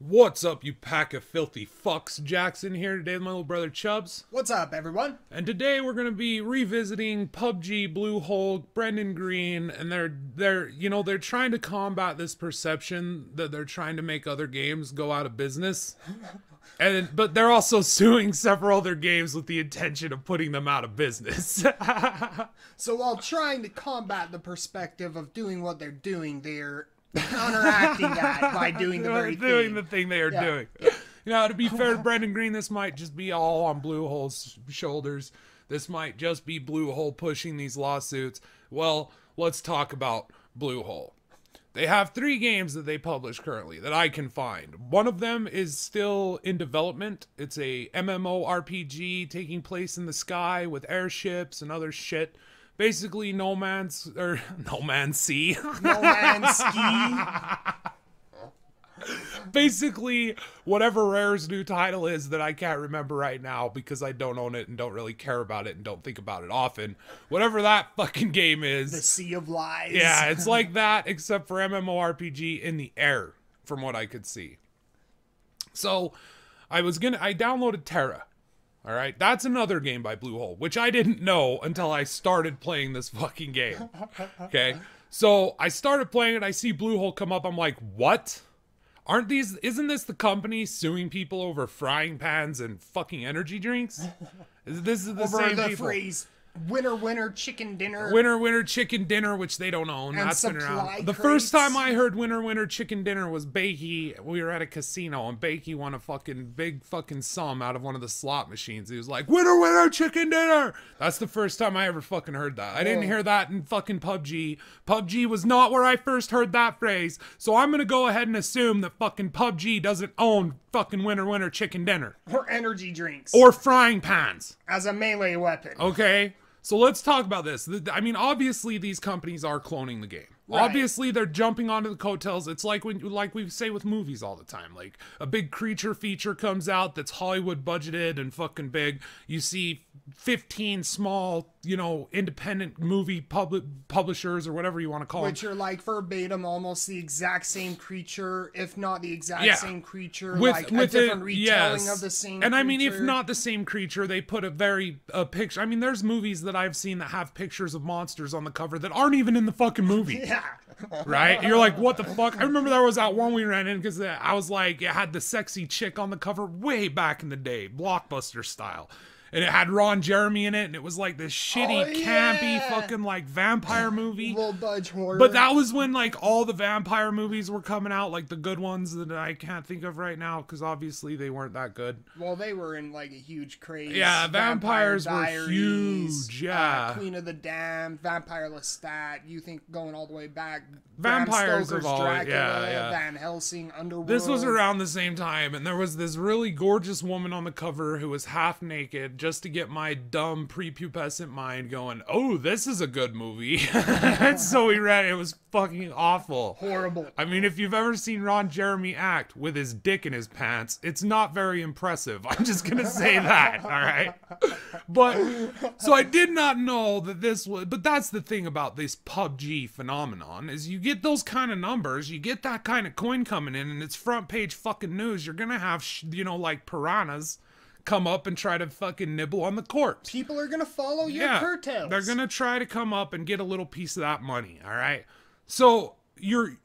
What's up, you pack of filthy fucks? Jackson here today with my little brother Chubbz. What's up, everyone? And today we're gonna be revisiting PUBG, Bluehole, Brendan Green, and they're trying to combat this perception that they're trying to make other games go out of business. But they're also suing several other games with the intention of putting them out of business. So while trying to combat the perspective of doing what they're doing, they're counteracting that by doing the very doing thing. the thing they are doing. You know, to be fair to Brendan Green, this might just be all on Bluehole's shoulders. This might just be Bluehole pushing these lawsuits. Well, let's talk about Bluehole. They have 3 games that they publish currently that I can find. One of them is still in development. It's a MMORPG taking place in the sky with airships and other shit. Basically, No Man's Sea. No Man's Ski. Basically, whatever Rare's new title is that I can't remember right now because I don't own it and don't really care about it and don't think about it often. Whatever that fucking game is. The Sea of Lies. Yeah, it's like that except for MMORPG in the air, from what I could see. So, I downloaded Tera. Alright, that's another game by Bluehole, which I didn't know until I started playing this fucking game. Okay? So, I started playing it, I see Bluehole come up, I'm like, what? Isn't this the company suing people over frying pans and fucking energy drinks? This is the Over same the people. phrase, winner, chicken dinner. Winner, chicken dinner, which they don't own. And That's been around. supply The first crates. time I heard winner, chicken dinner was Bakey. We were at a casino and Bakey won a fucking big fucking sum out of one of the slot machines. He was like, winner, chicken dinner. That's the first time I ever fucking heard that. I didn't hear that in fucking PUBG. PUBG was not where I first heard that phrase. So I'm gonna go ahead and assume that fucking PUBG doesn't own fucking winner, chicken dinner. Or energy drinks. Or frying pans. as a melee weapon. Okay, so let's talk about this. I mean, obviously these companies are cloning the game. Right. Obviously they're jumping onto the coattails. It's like like we say with movies all the time. Like a big creature feature comes out that's Hollywood budgeted and fucking big. You see 15 small, independent movie publishers or whatever you want to call them. Which are like verbatim almost the exact same creature, if not the exact same creature, with a different retelling yes. of the same And creature. I mean, if not the same creature, they put a picture. I mean, there's movies that I've seen that have pictures of monsters on the cover that aren't even in the fucking movie. Yeah. Right? And you're like, what the fuck? I remember there was that one we ran in because I was like, it had the sexy chick on the cover way back in the day, Blockbuster style. And it had Ron Jeremy in it, and it was like this shitty, campy, fucking like vampire movie. Little budge horror. But that was when like all the vampire movies were coming out, like the good ones that I can't think of right now, because obviously they weren't that good. Well, they were in like a huge craze. Yeah, vampires were Diaries, huge. Yeah, Queen of the Damned, Vampire Lestat. You think going all the way back, Vampires Bram of Stoker's all, Dracula, yeah. Van Helsing, Underworld. This was around the same time, and there was this really gorgeous woman on the cover who was half naked, just to get my dumb prepubescent mind going, oh, this is a good movie. And so we read it. It was fucking awful. Horrible. I mean, if you've ever seen Ron Jeremy act with his dick in his pants, it's not very impressive. I'm just gonna say that, all right? But, so I did not know that this was, but that's the thing about this PUBG phenomenon, is you get those kind of numbers, you get that kind of coin coming in, and it's front page fucking news, you're gonna have, like piranhas come up and try to fucking nibble on the corpse. People are gonna follow your curtails. They're gonna try to come up and get a little piece of that money, all right? So you're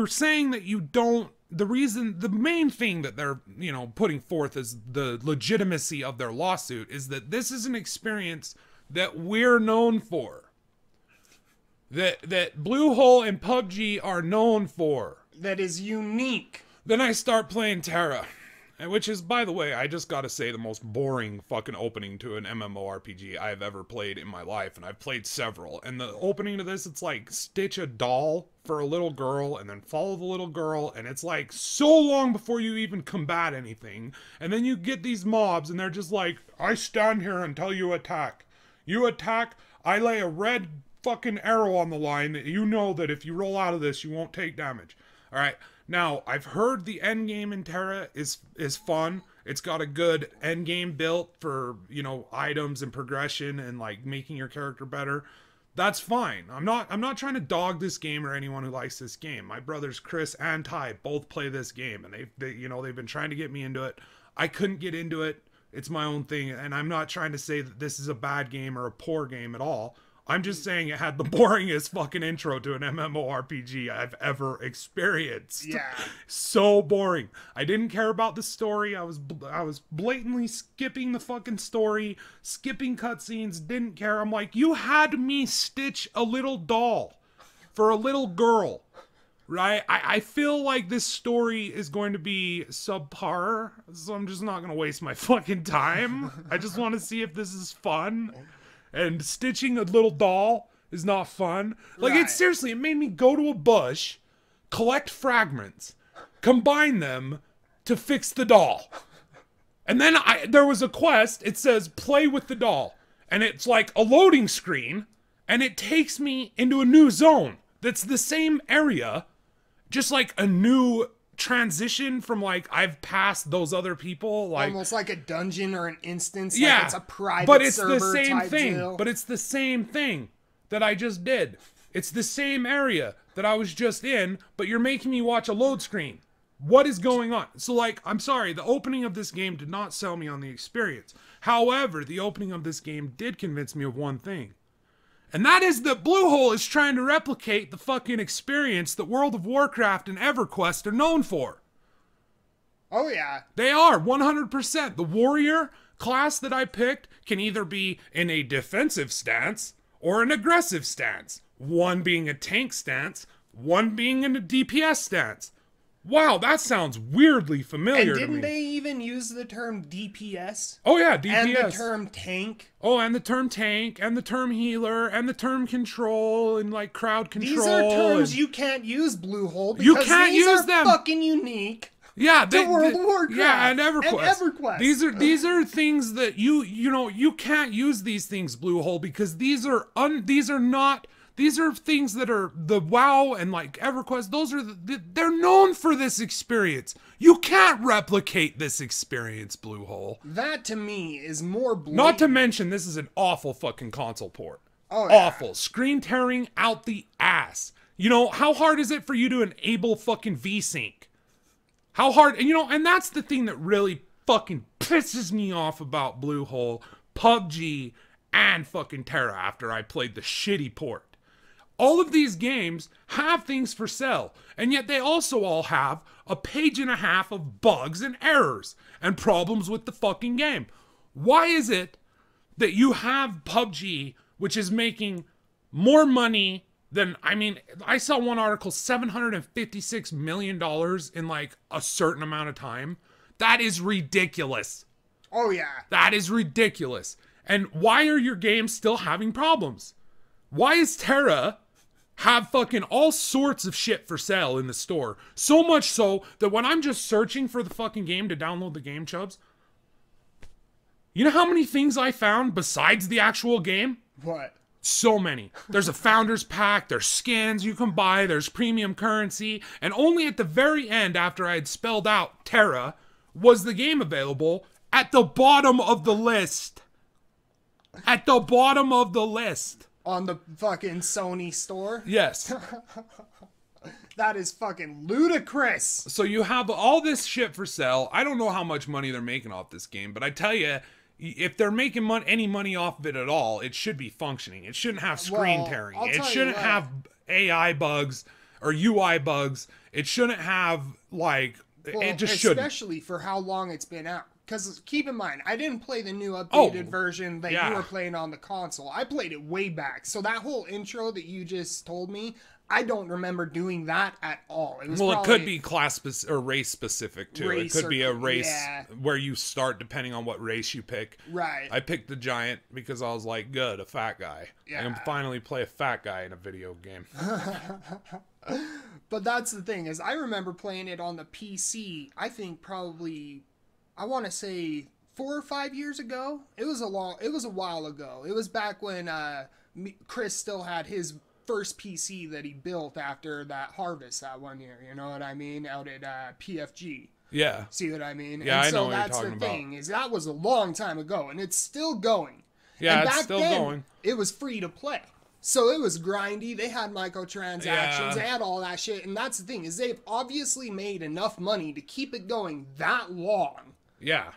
saying that you don't, the main thing that they're, putting forth as the legitimacy of their lawsuit is that this is an experience that we're known for. That Bluehole and PUBG are known for. That is unique. Then I start playing Tera. Which is, by the way, I just gotta say, the most boring fucking opening to an MMORPG I've ever played in my life, and I've played several. And the opening to this, it's like, stitch a doll for a little girl, and then follow the little girl, and it's like, so long before you even combat anything. And then you get these mobs, and they're just like, I stand here until you attack. You attack, I lay a red fucking arrow on the line that you know that if you roll out of this, you won't take damage. Alright? Now, I've heard the end game in Tera is fun. It's got a good end game built for, items and progression and like making your character better. That's fine. I'm not trying to dog this game or anyone who likes this game. My brothers Chris and Ty both play this game, and they've been trying to get me into it. I couldn't get into it. It's my own thing, and I'm not trying to say that this is a bad game or a poor game at all. I'm just saying it had the boringest fucking intro to an MMORPG I've ever experienced. Yeah. So boring. I didn't care about the story. I was blatantly skipping the fucking story, skipping cutscenes, didn't care. I'm like, you had me stitch a little doll for a little girl. Right? I feel like this story is going to be subpar, so I'm just not going to waste my fucking time. I just want to see if this is fun. And stitching a little doll is not fun. Like, Right. it seriously, it made me go to a bush, collect fragments, combine them to fix the doll. And then there was a quest, it says play with the doll. And it's like a loading screen, and it takes me into a new zone that's the same area, just like a new transition from, like, I've passed those other people, like Almost like a dungeon or an instance. yeah, Like it's a private but it's server the same type thing. deal. But it's the same thing that I just did. It's the same area that I was just in, but you're making me watch a load screen. What is going on? So, like, I'm sorry, the opening of this game did not sell me on the experience. However, the opening of this game did convince me of one thing. And that is that Bluehole is trying to replicate the fucking experience that World of Warcraft and EverQuest are known for. Oh yeah. They are, 100%. The warrior class that I picked can either be in a defensive stance or an aggressive stance. One being a tank stance, one being in a DPS stance. Wow, that sounds weirdly familiar And to me. didn't they even use the term DPS? Oh yeah, DPS. And the term tank? Oh, and the term tank, and the term healer, and the term control, and like crowd control. These are terms and... you can't use, Bluehole, because You can't these use are them. fucking unique. Yeah, to World of Warcraft yeah, and EverQuest. And EverQuest. These are things that you know you can't use these things, Bluehole, because these are things that are the WoW and like EverQuest. Those are they're known for this experience. You can't replicate this experience, Bluehole. That to me is more blatant. Not to mention, this is an awful fucking console port. Oh, yeah. Awful. Screen tearing out the ass. You know, how hard is it for you to enable fucking VSync? How hard, and you know, and that's the thing that really fucking pisses me off about Bluehole, PUBG, and fucking Tera after I played the shitty port. All of these games have things for sale, and yet they also all have a page and a half of bugs and errors and problems with the fucking game. Why is it that you have PUBG, which is making more money than, I mean, I saw one article, $756 million in like a certain amount of time. That is ridiculous. Oh yeah. That is ridiculous. And why are your games still having problems? Why is Tera have fucking all sorts of shit for sale in the store? So much so that when I'm just searching for the fucking game to download the game, Chubbs, you know how many things I found besides the actual game? What? So many. There's a founder's pack, there's skins you can buy, there's premium currency, and only at the very end, after I had spelled out Tera, was the game available at the bottom of the list. At the bottom of the list. On the fucking Sony store? Yes. That is fucking ludicrous. So you have all this shit for sale. I don't know how much money they're making off this game, but I tell you, if they're making any money off of it at all, it should be functioning. It shouldn't have screen tearing. It shouldn't have AI bugs or UI bugs. It shouldn't have, like, it just shouldn't. Especially for how long it's been out. Because keep in mind, I didn't play the new updated version that you were playing on the console. I played it way back. So that whole intro that you just told me, I don't remember doing that at all. It was it could be class or race specific too. It could be a race where you start depending on what race you pick. Right. I picked the giant because I was like, good, a fat guy. I can finally play a fat guy in a video game. But that's the thing, is I remember playing it on the PC, I think probably, I want to say 4 or 5 years ago. It was a while ago. It was back when Chris still had his first PC that he built after that harvest that one year, you know what I mean, out at PFG. Yeah. See what I mean? Yeah, and I so know what you're that's talking the thing, is that was a long time ago, and it's still going. Yeah, and it's back still then, going. It was free to play. So it was grindy. They had microtransactions. Yeah. They had all that shit. And that's the thing, is they've obviously made enough money to keep it going that long. Yeah.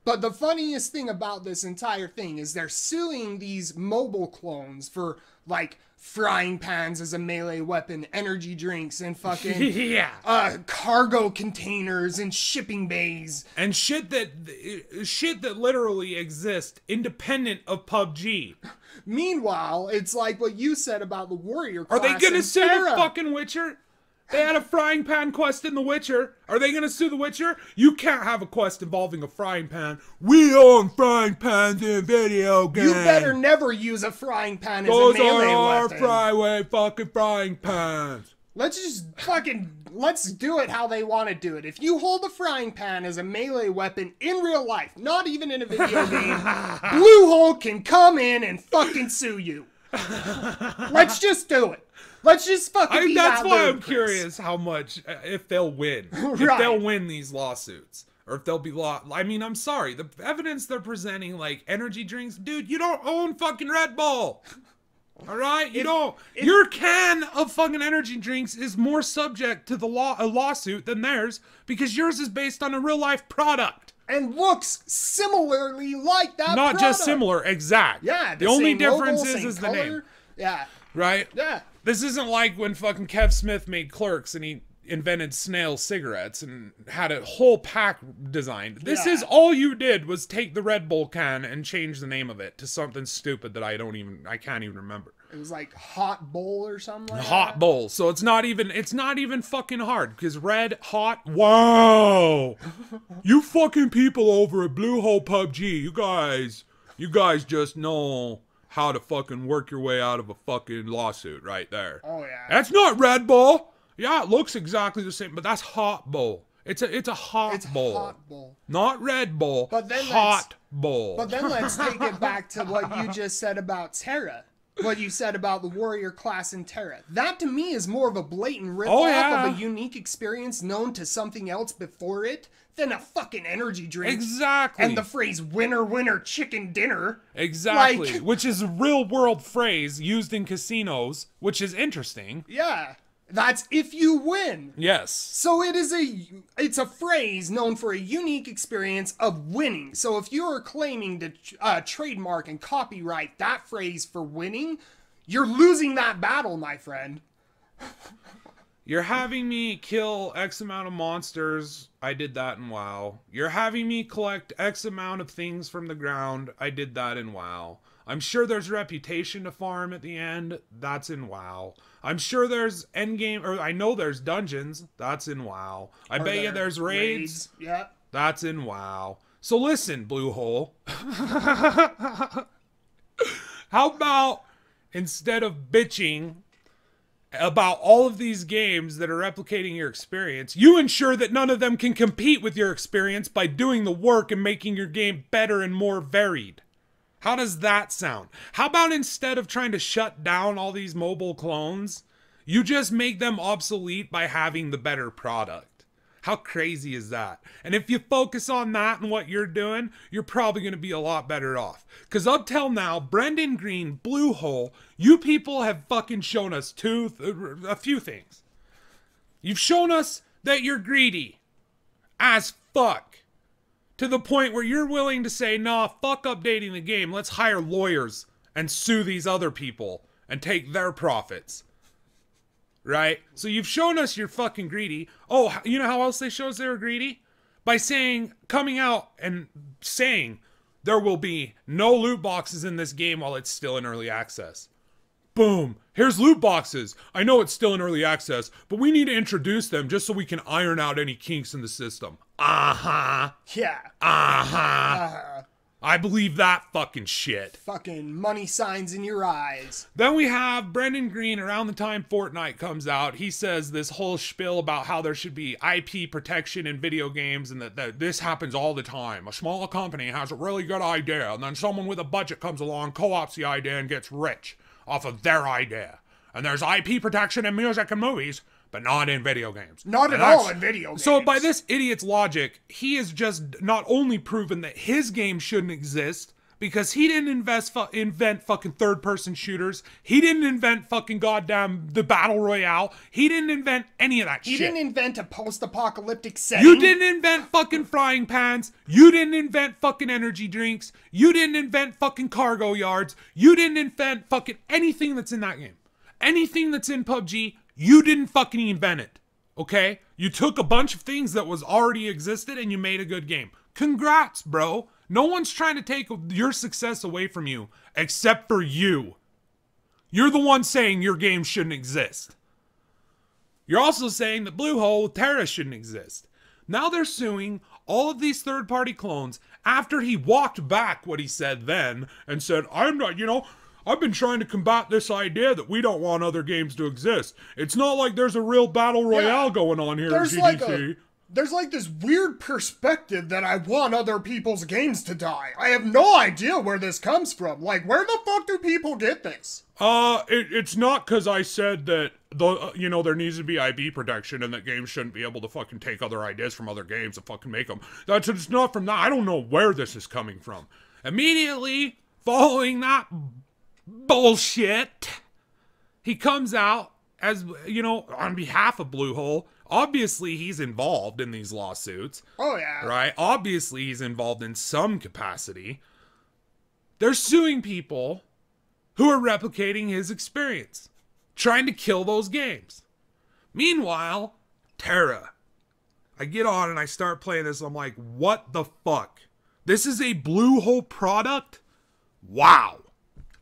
But the funniest thing about this entire thing is they're suing these mobile clones for, like, frying pans as a melee weapon, energy drinks, and fucking yeah. Cargo containers and shipping bays. And shit that literally exists independent of PUBG. Meanwhile, it's like what you said about the warrior Are class they gonna in sue Tera. the fucking Witcher? They had a frying pan quest in The Witcher. Are they gonna sue The Witcher? You can't have a quest involving a frying pan. We own frying pans in video games. You better never use a frying pan as Those a melee are weapon. our fucking frying pans. Let's do it how they want to do it. If you hold a frying pan as a melee weapon in real life, not even in a video game, Bluehole can come in and fucking sue you. Let's just do it. Let's just fucking be That's that why I'm ludicrous. curious how much, if they'll win. If Right. they'll win these lawsuits. Or if they'll be I mean, I'm sorry. The evidence they're presenting, like energy drinks, dude, you don't own fucking Red Bull. All right? You don't. Your can of fucking energy drinks is more subject to a lawsuit than theirs because yours is based on a real life product. And looks similarly like that Not product. just similar, exact. Yeah. The only same difference logo, same is the color. name. Yeah. Right? Yeah. This isn't like when fucking Kev Smith made Clerks and he invented snail cigarettes and had a whole pack designed. This Yeah. is all you did was take the Red Bull can and change the name of it to something stupid that I can't even remember. It was like Hot Bowl or something like Hot that. Bowl. So it's not even fucking hard because red, hot, wow. You fucking people over at Bluehole PUBG, you guys just know how to fucking work your way out of a fucking lawsuit right there. Oh yeah. That's not Red Bull. Yeah, it looks exactly the same, but that's Hot Bull. It's a hot bowl. Hot Bowl. Not Red Bull. But then hot bowl. But then let's take it back to what you just said about Tera. What you said about the warrior class in Tera. That to me is more of a blatant ripoff of a unique experience known to something else before it than a fucking energy drink. Exactly. And the phrase winner, winner, chicken dinner. Exactly. Like, which is a real world phrase used in casinos, which is interesting. yeah. That's if you win. Yes. So it's a phrase known for a unique experience of winning. So if you're claiming to trademark and copyright that phrase for winning, you're losing that battle, my friend. You're having me kill X amount of monsters. I did that in WoW. You're having me collect X amount of things from the ground. I did that in WoW. I'm sure there's reputation to farm at the end. That's in WoW. I'm sure there's endgame, or I know there's dungeons. That's in WoW. I bet you there's raids. Yeah. That's in WoW. So listen, Bluehole. How about instead of bitching about all of these games that are replicating your experience, you ensure that none of them can compete with your experience by doing the work and making your game better and more varied? How does that sound? How about instead of trying to shut down all these mobile clones, you just make them obsolete by having the better product? How crazy is that? And if you focus on that and what you're doing, you're probably going to be a lot better off. Because up till now, Brendan Green, Bluehole, you people have fucking shown us a few things. You've shown us that you're greedy as fuck. To the point where you're willing to say, nah, fuck updating the game. Let's hire lawyers and sue these other people and take their profits. Right? So you've shown us you're fucking greedy. Oh, you know how else they showed us they were greedy? By coming out and saying there will be no loot boxes in this game while it's still in early access. Boom. Here's loot boxes. I know it's still in early access, but we need to introduce them just so we can iron out any kinks in the system. Uh-huh. Yeah. Uh-huh. I believe that fucking shit. Fucking money signs in your eyes. Then we have Brendan Green around the time Fortnite comes out. He says this whole spiel about how there should be IP protection in video games and that this happens all the time. A small company has a really good idea and then someone with a budget comes along, co-ops the idea and gets rich off of their idea. And there's IP protection in music and movies, but not in video games. Not at all in video games. So by this idiot's logic, he has just not only proven that his game shouldn't exist, Because he didn't invent fucking third-person shooters. He didn't invent fucking goddamn the Battle Royale. He didn't invent any of that shit. He didn't invent a post-apocalyptic setting. You didn't invent fucking frying pans. You didn't invent fucking energy drinks. You didn't invent fucking cargo yards. You didn't invent fucking anything that's in that game. Anything that's in PUBG, you didn't fucking invent it. Okay? You took a bunch of things that was already existed and you made a good game. Congrats, bro. No one's trying to take your success away from you, except for you. You're the one saying your game shouldn't exist. You're also saying that Bluehole Tera shouldn't exist. Now they're suing all of these third-party clones after he walked back what he said then and said, I'm not, I've been trying to combat this idea that we don't want other games to exist. It's not like there's a real battle royale going on here in GDC. There's like this weird perspective that I want other people's games to die. I have no idea where this comes from. Like, where the fuck do people get this? It's not because I said that, there needs to be IP protection and that games shouldn't be able to fucking take other ideas from other games and fucking make them. It's not from that. I don't know where this is coming from. Immediately following that bullshit, he comes out as, on behalf of Bluehole. Obviously, he's involved in these lawsuits. Oh, yeah. Right? Obviously, he's involved in some capacity. They're suing people who are replicating his experience, trying to kill those games. Meanwhile, Tera. I get on and I start playing this. I'm like, what the fuck? This is a Bluehole product? Wow.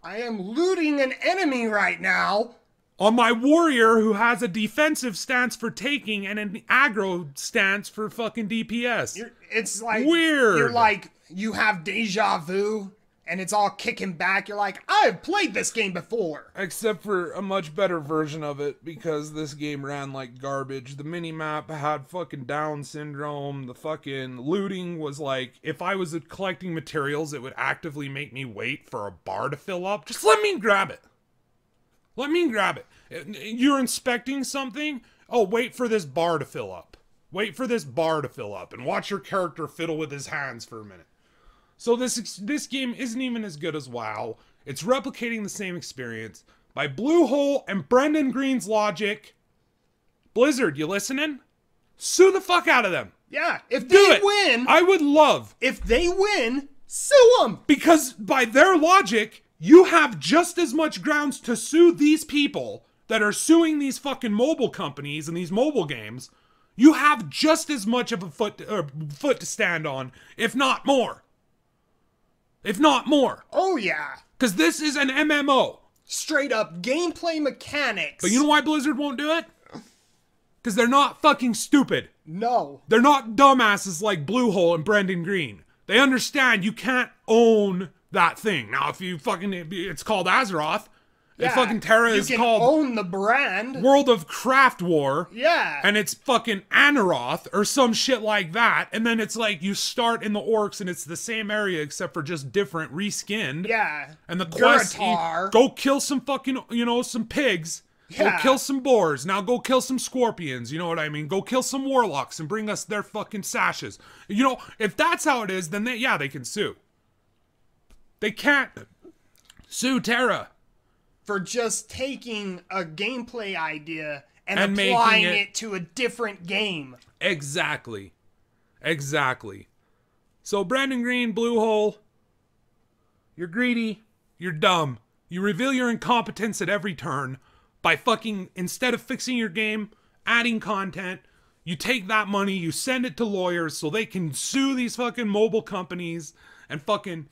I am looting an enemy right now. On my warrior who has a defensive stance for taking and an aggro stance for fucking DPS. It's like... Weird. You're like, you have deja vu, and it's all kicking back. You're like, I've played this game before. Except for a much better version of it, because this game ran like garbage. The minimap had fucking Down syndrome. The fucking looting was like, if I was collecting materials, it would actively make me wait for a bar to fill up. Just let me grab it. Let me grab it. You're inspecting something? Oh, wait for this bar to fill up. Wait for this bar to fill up and watch your character fiddle with his hands for a minute. So this game isn't even as good as WoW. It's replicating the same experience by Bluehole and Brendan Green's logic. Blizzard, you listening? Sue the fuck out of them. Yeah, if they win... I would love... If they win, sue them. Because by their logic... You have just as much grounds to sue these people that are suing these fucking mobile companies and these mobile games. You have just as much of a foot to stand on, if not more. If not more. Oh, yeah. Because this is an MMO. Straight up gameplay mechanics. But you know why Blizzard won't do it? Because they're not fucking stupid. No. They're not dumbasses like Bluehole and Brendan Green. They understand you can't own that thing. Now, if you fucking... It's called Azeroth. Yeah, fucking Tera is called... You can own the brand. World of Craft War. Yeah. And it's fucking Anaroth or some shit like that. And then it's like you start in the orcs and it's the same area except for just different, reskinned. Yeah. And the quest... Go kill some fucking, some pigs. Yeah. Go kill some boars. Now go kill some scorpions. You know what I mean? Go kill some warlocks and bring us their fucking sashes. If that's how it is, then they can sue. They can't sue Tera for just taking a gameplay idea and applying it to a different game. Exactly. Exactly. So Brandon Green, Bluehole, you're greedy, you're dumb. You reveal your incompetence at every turn by fucking, instead of fixing your game, adding content, you take that money, you send it to lawyers so they can sue these fucking mobile companies and fucking...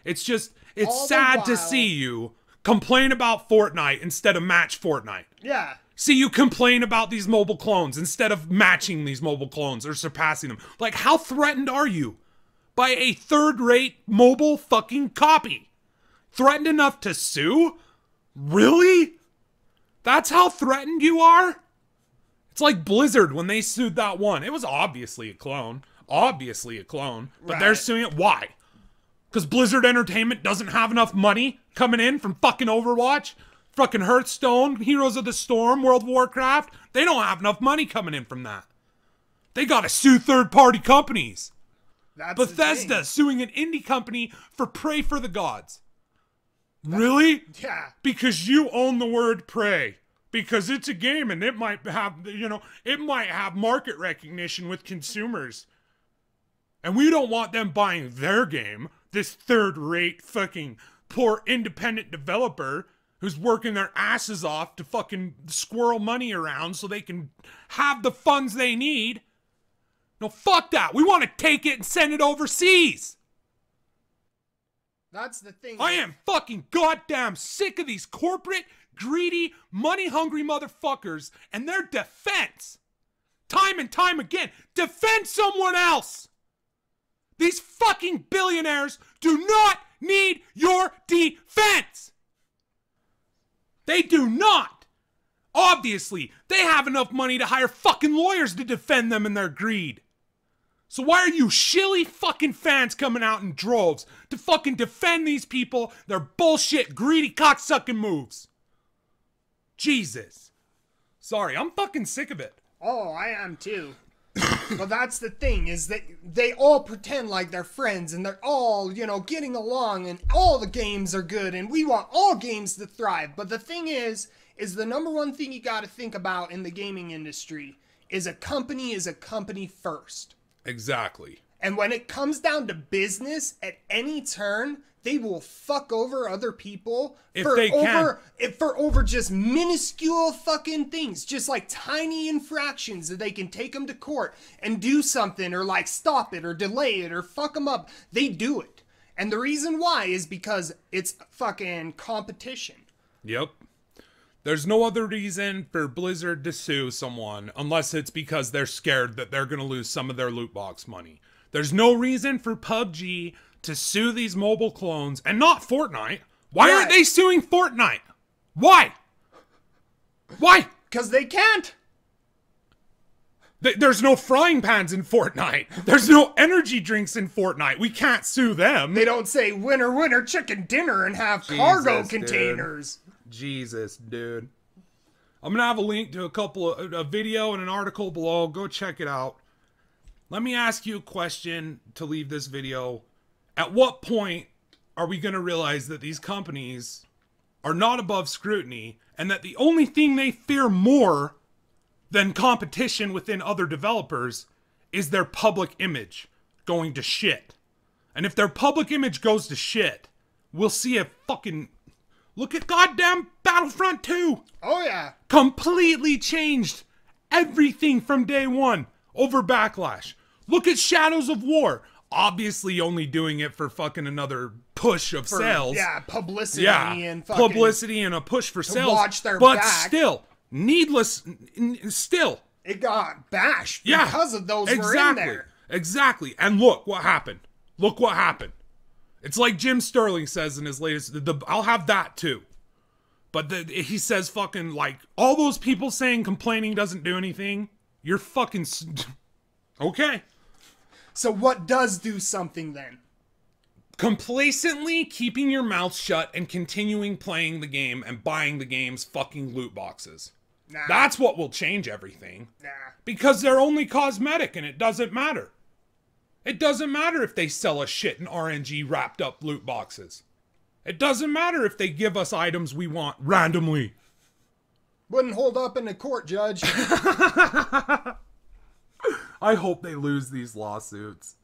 It's sad to see you complain about Fortnite instead of match Fortnite. Yeah. See you complain about these mobile clones instead of matching these mobile clones or surpassing them. Like, how threatened are you by a third-rate mobile fucking copy? Threatened enough to sue? Really? That's how threatened you are? It's like Blizzard when they sued that one. It was obviously a clone. Obviously a clone. But they're suing it. Why? Because Blizzard Entertainment doesn't have enough money coming in from fucking Overwatch, fucking Hearthstone, Heroes of the Storm, World of Warcraft. They don't have enough money coming in from that. They gotta sue third-party companies. That's Bethesda suing an indie company for Pray for the Gods. Really? Yeah. Because you own the word pray. Because it's a game and it might have, you know, it might have market recognition with consumers. And we don't want them buying their game. This third-rate fucking poor independent developer who's working their asses off to fucking squirrel money around so they can have the funds they need. No, fuck that. We want to take it and send it overseas. That's the thing. I am fucking goddamn sick of these corporate, greedy, money-hungry motherfuckers and their defense. Time and time again, defend someone else. These fucking billionaires do not need your defense. They do not. Obviously, they have enough money to hire fucking lawyers to defend them in their greed. So why are you shilly fucking fans coming out in droves to fucking defend these people, their bullshit, greedy, cocksucking moves? Jesus. Sorry, I'm fucking sick of it. Oh, I am too. But that's the thing, is that they all pretend like they're friends and they're all, you know, getting along and all the games are good and we want all games to thrive. But the thing is the number one thing you got to think about in the gaming industry is a company first. Exactly. And when it comes down to business, at any turn, they will fuck over other people for over just minuscule fucking things, just like tiny infractions that they can take them to court and do something or like stop it or delay it or fuck them up. They do it. And the reason why is because it's fucking competition. Yep. There's no other reason for Blizzard to sue someone unless it's because they're scared that they're going to lose some of their loot box money. There's no reason for PUBG to sue these mobile clones and not Fortnite. Why aren't they suing Fortnite? Why? Why? Because they can't. There's no frying pans in Fortnite. There's no energy drinks in Fortnite. We can't sue them. They don't say winner, winner, chicken dinner and have cargo containers. Jesus, dude. I'm going to have a link to a video and an article below. Go check it out. Let me ask you a question to leave this video. At what point are we going to realize that these companies are not above scrutiny and that the only thing they fear more than competition within other developers is their public image going to shit? And if their public image goes to shit, we'll see a fucking... Look at goddamn Battlefront 2. Oh, yeah. Completely changed everything from day one over Backlash. Look at Shadows of War. Obviously only doing it for fucking another push of sales. Yeah, publicity and fucking... publicity and a push for sales. Watch their but back. Still. It got bashed because of those who were in there. Exactly. And look what happened. Look what happened. It's like Jim Sterling says in his latest, I'll have that too. But he says fucking like, all those people saying complaining doesn't do anything, you're fucking, okay. So what does do something then? Complacently keeping your mouth shut and continuing playing the game and buying the game's fucking loot boxes. Nah. That's what will change everything. Nah. Because they're only cosmetic and it doesn't matter. It doesn't matter if they sell us shit in RNG wrapped up loot boxes. It doesn't matter if they give us items we want randomly. Wouldn't hold up in a court, Judge. I hope they lose these lawsuits.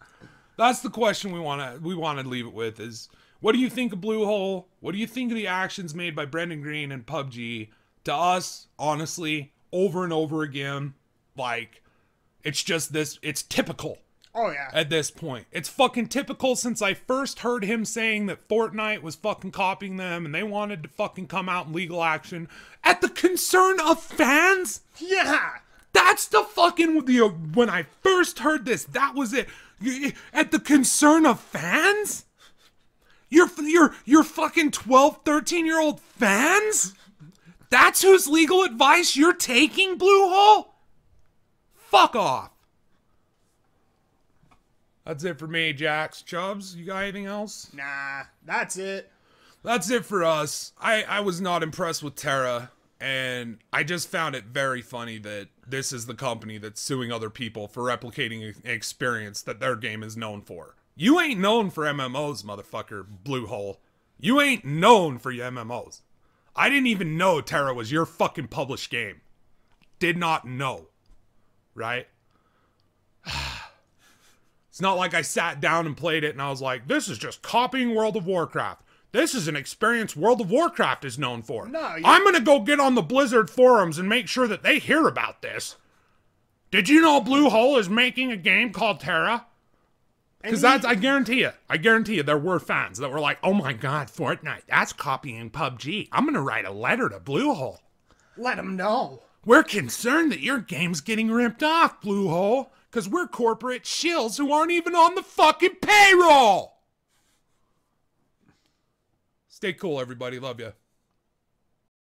That's the question we want to leave it with is, what do you think of Bluehole? What do you think of the actions made by Brendan Green and PUBG? To us, honestly, over and over again, like, it's just this, it's typical. Oh, yeah. At this point. It's fucking typical since I first heard him saying that Fortnite was fucking copying them and they wanted to fucking come out in legal action. At the concern of fans? Yeah. That's the fucking, when I first heard this, that was it. At the concern of fans? You're fucking 12, 13-year-old fans? That's whose legal advice you're taking, Bluehole? Fuck off. That's it for me, Jax Chubbz. You got anything else? Nah, that's it. That's it for us. I was not impressed with Tera, and I just found it very funny that this is the company that's suing other people for replicating an experience that their game is known for. You ain't known for MMOs, motherfucker, Bluehole. You ain't known for your MMOs. I didn't even know Tera was your fucking published game. Did not know. Right? It's not like I sat down and played it and I was like, this is just copying World of Warcraft. This is an experience World of Warcraft is known for. No, I'm gonna go get on the Blizzard forums and make sure that they hear about this. Did you know Bluehole is making a game called Tera? Because that's, I guarantee you, there were fans that were like, oh my god, Fortnite, that's copying PUBG. I'm gonna write a letter to Bluehole. Let them know. We're concerned that your game's getting ripped off, Bluehole, because we're corporate shills who aren't even on the fucking payroll. Stay cool, everybody. Love ya.